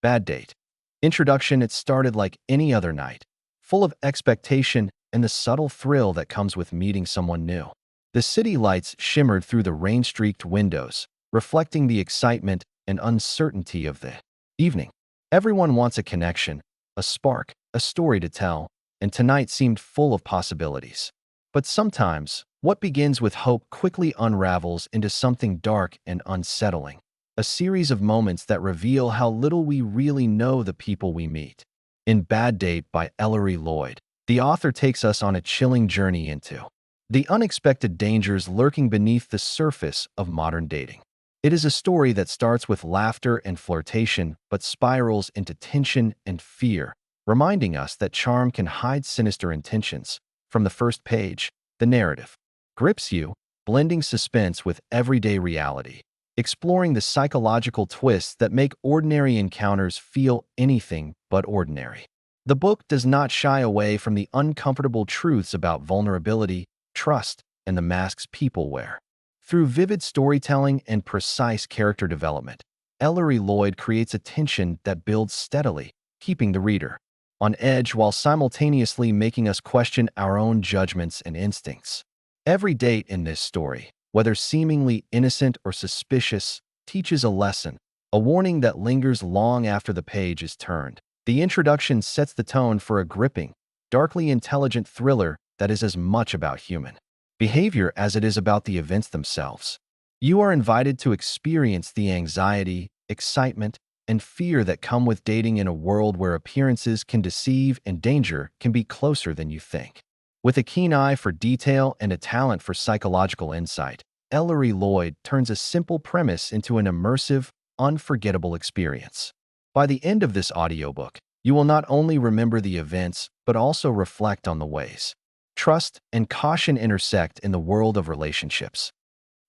Bad date. Introduction. It started like any other night, full of expectation and the subtle thrill that comes with meeting someone new. The city lights shimmered through the rain-streaked windows, reflecting the excitement and uncertainty of the evening. Everyone wants a connection, a spark, a story to tell, and tonight seemed full of possibilities. But sometimes, what begins with hope quickly unravels into something dark and unsettling, a series of moments that reveal how little we really know the people we meet. In Bad Date by Ellery Lloyd, the author takes us on a chilling journey into the unexpected dangers lurking beneath the surface of modern dating. It is a story that starts with laughter and flirtation but spirals into tension and fear, reminding us that charm can hide sinister intentions. From the first page, the narrative grips you, blending suspense with everyday reality, exploring the psychological twists that make ordinary encounters feel anything but ordinary. The book does not shy away from the uncomfortable truths about vulnerability, trust, and the masks people wear. Through vivid storytelling and precise character development, Ellery Lloyd creates a tension that builds steadily, keeping the reader on edge while simultaneously making us question our own judgments and instincts. Every date in this story, whether seemingly innocent or suspicious, teaches a lesson, a warning that lingers long after the page is turned. The introduction sets the tone for a gripping, darkly intelligent thriller that is as much about human behavior as it is about the events themselves. You are invited to experience the anxiety, excitement, and fear that come with dating in a world where appearances can deceive and danger can be closer than you think. With a keen eye for detail and a talent for psychological insight, Ellery Lloyd turns a simple premise into an immersive, unforgettable experience. By the end of this audiobook, you will not only remember the events, but also reflect on the ways trust and caution intersect in the world of relationships.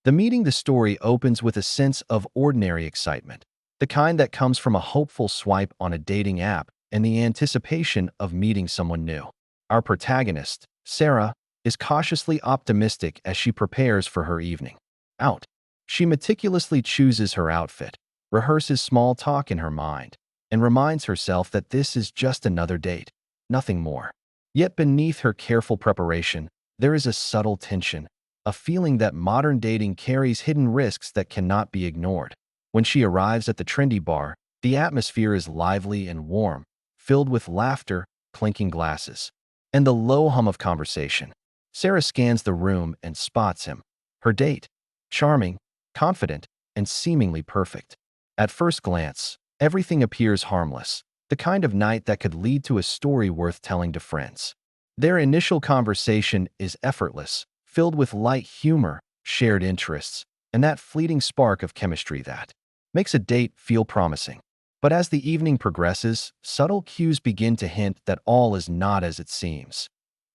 The story opens with a sense of ordinary excitement, the kind that comes from a hopeful swipe on a dating app and the anticipation of meeting someone new. Our protagonist, Sarah, is cautiously optimistic as she prepares for her evening out. She meticulously chooses her outfit, rehearses small talk in her mind, and reminds herself that this is just another date, nothing more. Yet beneath her careful preparation, there is a subtle tension, a feeling that modern dating carries hidden risks that cannot be ignored. When she arrives at the trendy bar, the atmosphere is lively and warm, filled with laughter, clinking glasses, and the low hum of conversation. Sarah scans the room and spots him. Her date, charming, confident, and seemingly perfect. At first glance, everything appears harmless, the kind of night that could lead to a story worth telling to friends. Their initial conversation is effortless, filled with light humor, shared interests, and that fleeting spark of chemistry that makes a date feel promising. But as the evening progresses, subtle cues begin to hint that all is not as it seems.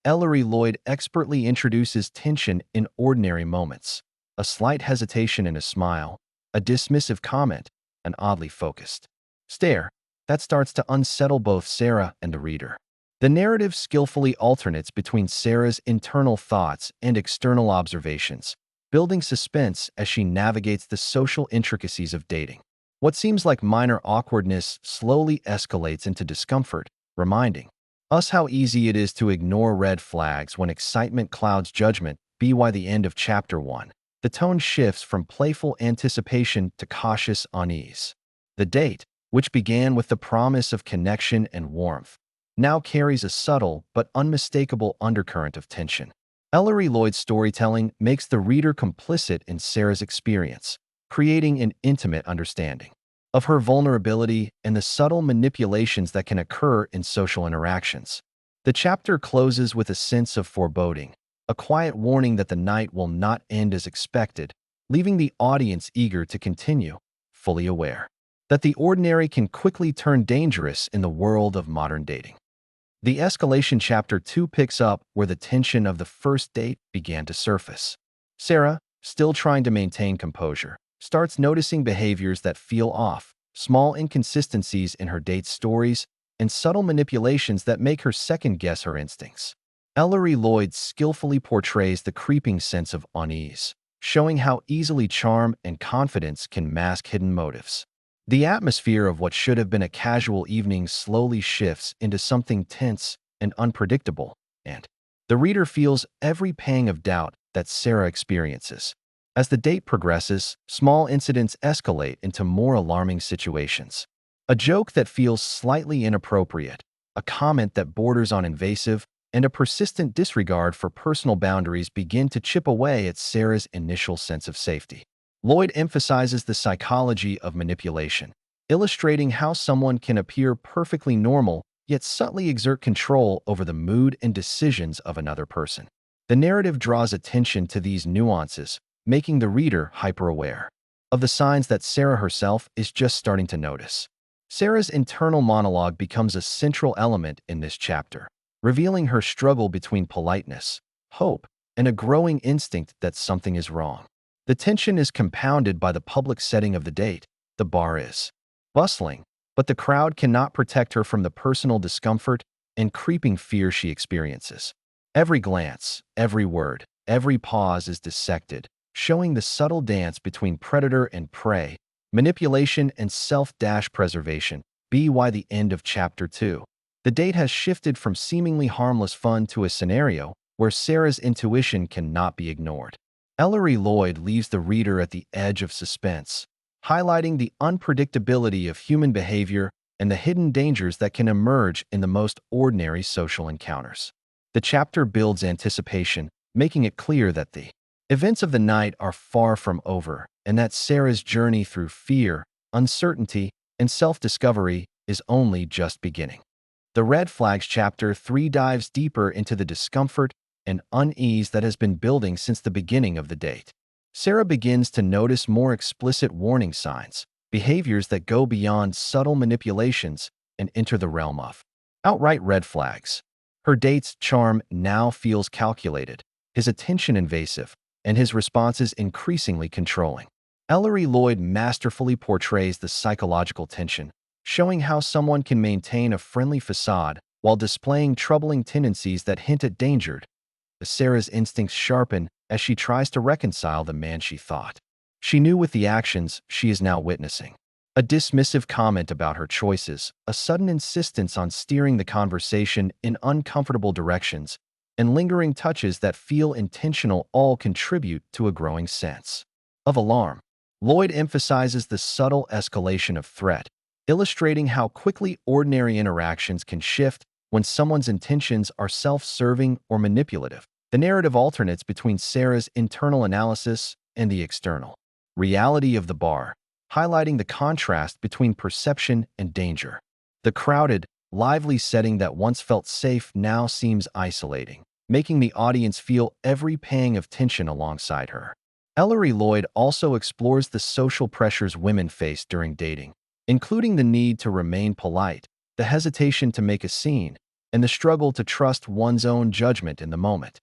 Ellery Lloyd expertly introduces tension in ordinary moments, a slight hesitation in a smile, a dismissive comment, an oddly focused stare that starts to unsettle both Sarah and the reader. The narrative skillfully alternates between Sarah's internal thoughts and external observations, building suspense as she navigates the social intricacies of dating. What seems like minor awkwardness slowly escalates into discomfort, reminding us how easy it is to ignore red flags when excitement clouds judgment. By the end of Chapter 1, the tone shifts from playful anticipation to cautious unease. The date, which began with the promise of connection and warmth, now carries a subtle but unmistakable undercurrent of tension. Ellery Lloyd's storytelling makes the reader complicit in Sarah's experience, creating an intimate understanding of her vulnerability and the subtle manipulations that can occur in social interactions. The chapter closes with a sense of foreboding, a quiet warning that the night will not end as expected, leaving the audience eager to continue, fully aware that the ordinary can quickly turn dangerous in the world of modern dating. The escalation. Chapter 2 picks up where the tension of the first date began to surface. Sarah, still trying to maintain composure, starts noticing behaviors that feel off, small inconsistencies in her date's stories, and subtle manipulations that make her second-guess her instincts. Ellery Lloyd skillfully portrays the creeping sense of unease, showing how easily charm and confidence can mask hidden motives. The atmosphere of what should have been a casual evening slowly shifts into something tense and unpredictable, and the reader feels every pang of doubt that Sarah experiences. As the date progresses, small incidents escalate into more alarming situations. A joke that feels slightly inappropriate, a comment that borders on invasive, and a persistent disregard for personal boundaries begin to chip away at Sarah's initial sense of safety. Lloyd emphasizes the psychology of manipulation, illustrating how someone can appear perfectly normal yet subtly exert control over the mood and decisions of another person. The narrative draws attention to these nuances, making the reader hyper-aware of the signs that Sarah herself is just starting to notice. Sarah's internal monologue becomes a central element in this chapter, revealing her struggle between politeness, hope, and a growing instinct that something is wrong. The tension is compounded by the public setting of the date. The bar is bustling, but the crowd cannot protect her from the personal discomfort and creeping fear she experiences. Every glance, every word, every pause is dissected, showing the subtle dance between predator and prey, manipulation and self-preservation. By the end of Chapter 2, the date has shifted from seemingly harmless fun to a scenario where Sarah's intuition cannot be ignored. Ellery Lloyd leaves the reader at the edge of suspense, highlighting the unpredictability of human behavior and the hidden dangers that can emerge in the most ordinary social encounters. The chapter builds anticipation, making it clear that the events of the night are far from over and that Sarah's journey through fear, uncertainty, and self-discovery is only just beginning. The Red Flags Chapter 3 dives deeper into the discomfort and unease that has been building since the beginning of the date. Sarah begins to notice more explicit warning signs, behaviors that go beyond subtle manipulations and enter the realm of outright red flags. Her date's charm now feels calculated, his attention invasive, and his responses increasingly controlling. Ellery Lloyd masterfully portrays the psychological tension, showing how someone can maintain a friendly facade while displaying troubling tendencies that hint at danger. Sarah's instincts sharpen as she tries to reconcile the man she thought she knew with the actions she is now witnessing. A dismissive comment about her choices, a sudden insistence on steering the conversation in uncomfortable directions, and lingering touches that feel intentional all contribute to a growing sense of alarm. Lloyd emphasizes the subtle escalation of threat, illustrating how quickly ordinary interactions can shift when someone's intentions are self-serving or manipulative. The narrative alternates between Sarah's internal analysis and the external reality of the bar, highlighting the contrast between perception and danger. The crowded, lively setting that once felt safe now seems isolating, making the audience feel every pang of tension alongside her. Ellery Lloyd also explores the social pressures women face during dating, including the need to remain polite, the hesitation to make a scene, and the struggle to trust one's own judgment in the moment.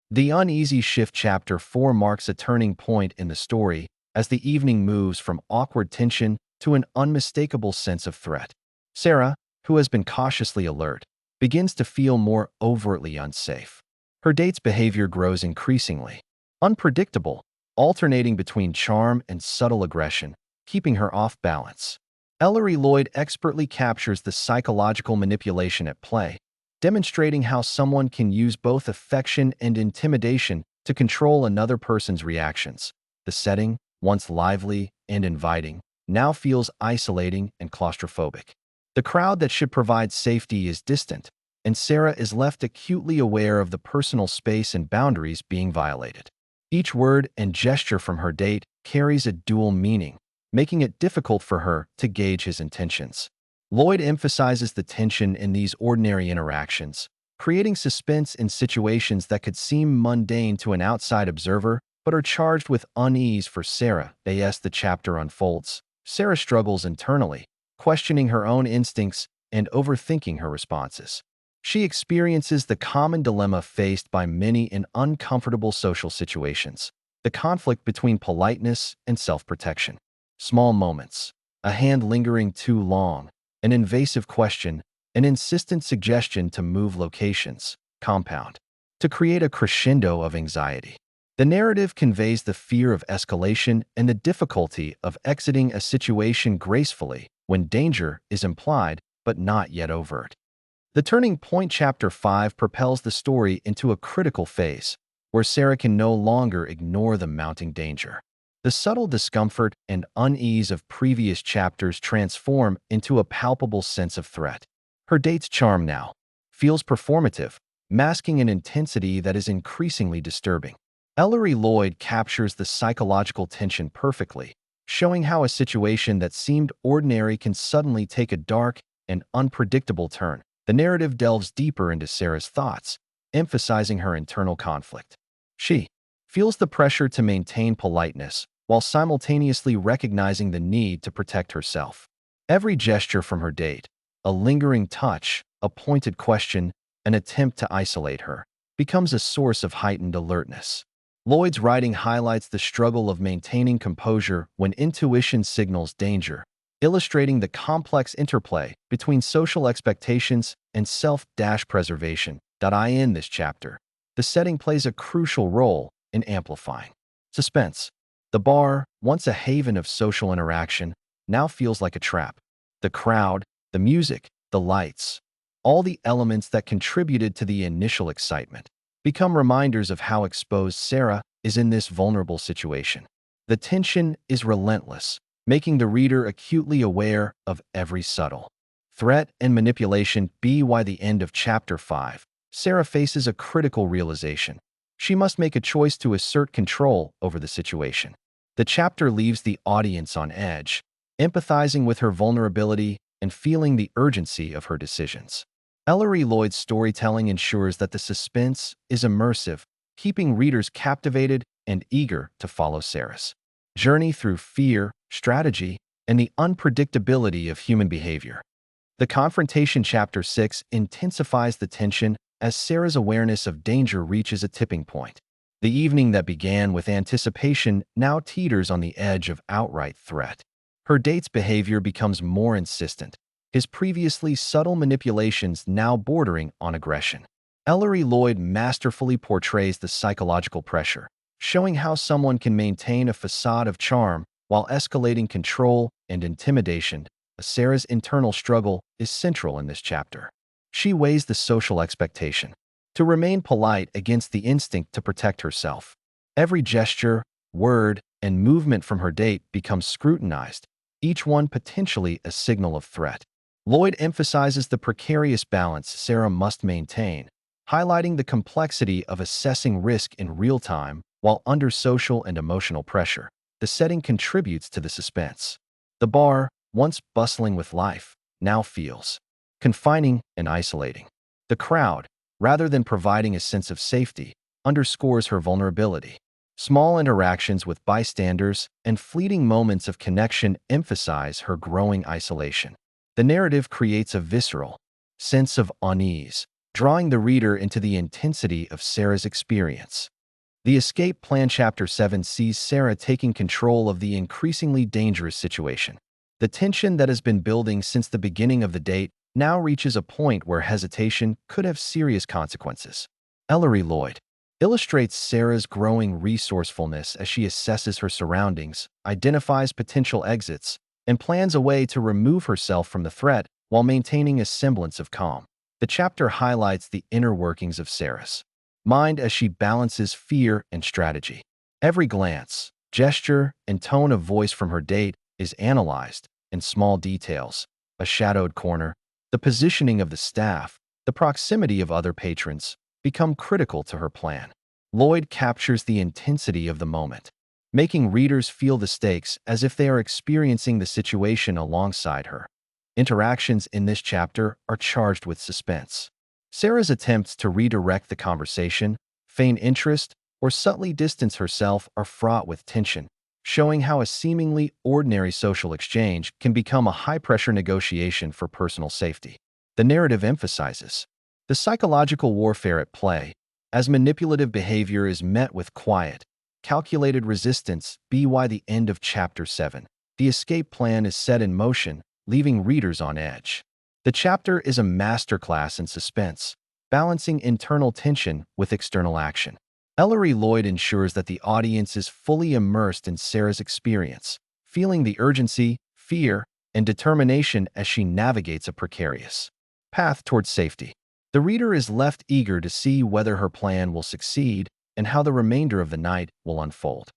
The Uneasy Shift Chapter 4 marks a turning point in the story as the evening moves from awkward tension to an unmistakable sense of threat. Sarah, who has been cautiously alert, begins to feel more overtly unsafe. Her date's behavior grows increasingly unpredictable, alternating between charm and subtle aggression, keeping her off balance. Ellery Lloyd expertly captures the psychological manipulation at play, demonstrating how someone can use both affection and intimidation to control another person's reactions. The setting, once lively and inviting, now feels isolating and claustrophobic. The crowd that should provide safety is distant, and Sarah is left acutely aware of the personal space and boundaries being violated. Each word and gesture from her date carries a dual meaning, making it difficult for her to gauge his intentions. Lloyd emphasizes the tension in these ordinary interactions, creating suspense in situations that could seem mundane to an outside observer but are charged with unease for Sarah. As the chapter unfolds, Sarah struggles internally, questioning her own instincts and overthinking her responses. She experiences the common dilemma faced by many in uncomfortable social situations, the conflict between politeness and self-protection. Small moments, a hand lingering too long, an invasive question, an insistent suggestion to move locations, compound to create a crescendo of anxiety. The narrative conveys the fear of escalation and the difficulty of exiting a situation gracefully when danger is implied but not yet overt. The turning point chapter 5 propels the story into a critical phase, where Sarah can no longer ignore the mounting danger. The subtle discomfort and unease of previous chapters transform into a palpable sense of threat. Her date's charm now feels performative, masking an intensity that is increasingly disturbing. Ellery Lloyd captures the psychological tension perfectly, showing how a situation that seemed ordinary can suddenly take a dark and unpredictable turn. The narrative delves deeper into Sarah's thoughts, emphasizing her internal conflict. She feels the pressure to maintain politeness while simultaneously recognizing the need to protect herself. Every gesture from her date, a lingering touch, a pointed question, an attempt to isolate her, becomes a source of heightened alertness. Lloyd's writing highlights the struggle of maintaining composure when intuition signals danger, illustrating the complex interplay between social expectations and self-preservation. In this chapter, the setting plays a crucial role in amplifying suspense. The bar, once a haven of social interaction, now feels like a trap. The crowd, the music, the lights, all the elements that contributed to the initial excitement, become reminders of how exposed Sarah is in this vulnerable situation. The tension is relentless, making the reader acutely aware of every subtle threat and manipulation. By the end of chapter 5, Sarah faces a critical realization. She must make a choice to assert control over the situation. The chapter leaves the audience on edge, empathizing with her vulnerability and feeling the urgency of her decisions. Ellery Lloyd's storytelling ensures that the suspense is immersive, keeping readers captivated and eager to follow Sarah's journey through fear, strategy, and the unpredictability of human behavior. The confrontation chapter 6 intensifies the tension as Sarah's awareness of danger reaches a tipping point. The evening that began with anticipation now teeters on the edge of outright threat. Her date's behavior becomes more insistent, his previously subtle manipulations now bordering on aggression. Ellery Lloyd masterfully portrays the psychological pressure, showing how someone can maintain a facade of charm while escalating control and intimidation. Sarah's internal struggle is central in this chapter. She weighs the social expectation to remain polite against the instinct to protect herself. Every gesture, word, and movement from her date becomes scrutinized, each one potentially a signal of threat. Lloyd emphasizes the precarious balance Sarah must maintain, highlighting the complexity of assessing risk in real time while under social and emotional pressure. The setting contributes to the suspense. The bar, once bustling with life, now feels confining and isolating. The crowd, rather than providing a sense of safety, underscores her vulnerability. Small interactions with bystanders and fleeting moments of connection emphasize her growing isolation. The narrative creates a visceral sense of unease, drawing the reader into the intensity of Sarah's experience. The escape plan chapter 7 sees Sarah taking control of the increasingly dangerous situation. The tension that has been building since the beginning of the date now reaches a point where hesitation could have serious consequences. Ellery Lloyd illustrates Sarah's growing resourcefulness as she assesses her surroundings, identifies potential exits, and plans a way to remove herself from the threat while maintaining a semblance of calm. The chapter highlights the inner workings of Sarah's mind as she balances fear and strategy. Every glance, gesture, and tone of voice from her date is analyzed, and small details, a shadowed corner, the positioning of the staff, the proximity of other patrons, become critical to her plan. Lloyd captures the intensity of the moment, making readers feel the stakes as if they are experiencing the situation alongside her. Interactions in this chapter are charged with suspense. Sarah's attempts to redirect the conversation, feign interest, or subtly distance herself are fraught with tension, showing how a seemingly ordinary social exchange can become a high-pressure negotiation for personal safety. The narrative emphasizes the psychological warfare at play, as manipulative behavior is met with quiet, calculated resistance. By the end of chapter 7, the escape plan is set in motion, leaving readers on edge. The chapter is a masterclass in suspense, balancing internal tension with external action. Ellery Lloyd ensures that the audience is fully immersed in Sarah's experience, feeling the urgency, fear, and determination as she navigates a precarious path towards safety. The reader is left eager to see whether her plan will succeed and how the remainder of the night will unfold.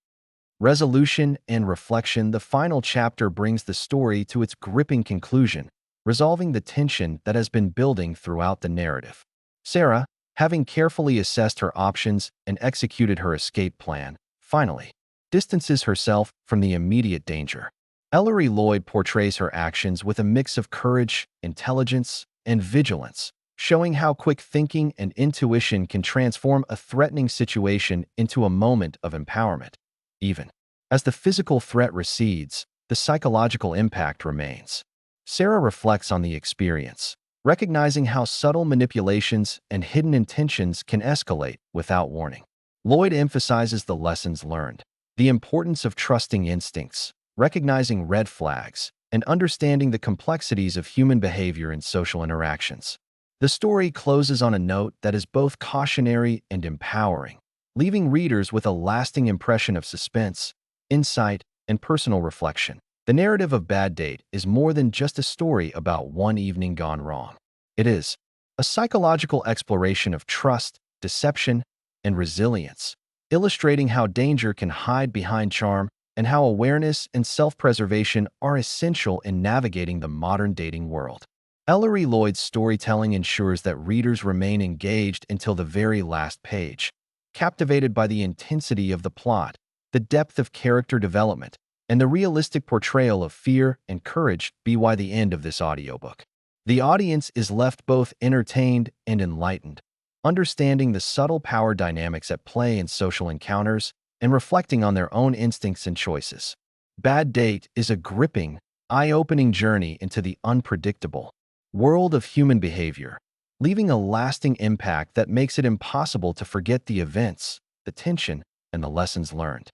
Resolution and reflection. The final chapter brings the story to its gripping conclusion, resolving the tension that has been building throughout the narrative. Sarah, having carefully assessed her options and executed her escape plan, finally distances herself from the immediate danger. Ellery Lloyd portrays her actions with a mix of courage, intelligence, and vigilance, showing how quick thinking and intuition can transform a threatening situation into a moment of empowerment. Even as the physical threat recedes, the psychological impact remains. Sarah reflects on the experience, recognizing how subtle manipulations and hidden intentions can escalate without warning. Lloyd emphasizes the lessons learned, the importance of trusting instincts, recognizing red flags, and understanding the complexities of human behavior and social interactions. The story closes on a note that is both cautionary and empowering, leaving readers with a lasting impression of suspense, insight, and personal reflection. The narrative of Bad Date is more than just a story about one evening gone wrong. It is a psychological exploration of trust, deception, and resilience, illustrating how danger can hide behind charm and how awareness and self-preservation are essential in navigating the modern dating world. Ellery Lloyd's storytelling ensures that readers remain engaged until the very last page, captivated by the intensity of the plot, the depth of character development, and the realistic portrayal of fear and courage. By the end of this audiobook, the audience is left both entertained and enlightened, understanding the subtle power dynamics at play in social encounters and reflecting on their own instincts and choices. Bad Date is a gripping, eye-opening journey into the unpredictable world of human behavior, leaving a lasting impact that makes it impossible to forget the events, the tension, and the lessons learned.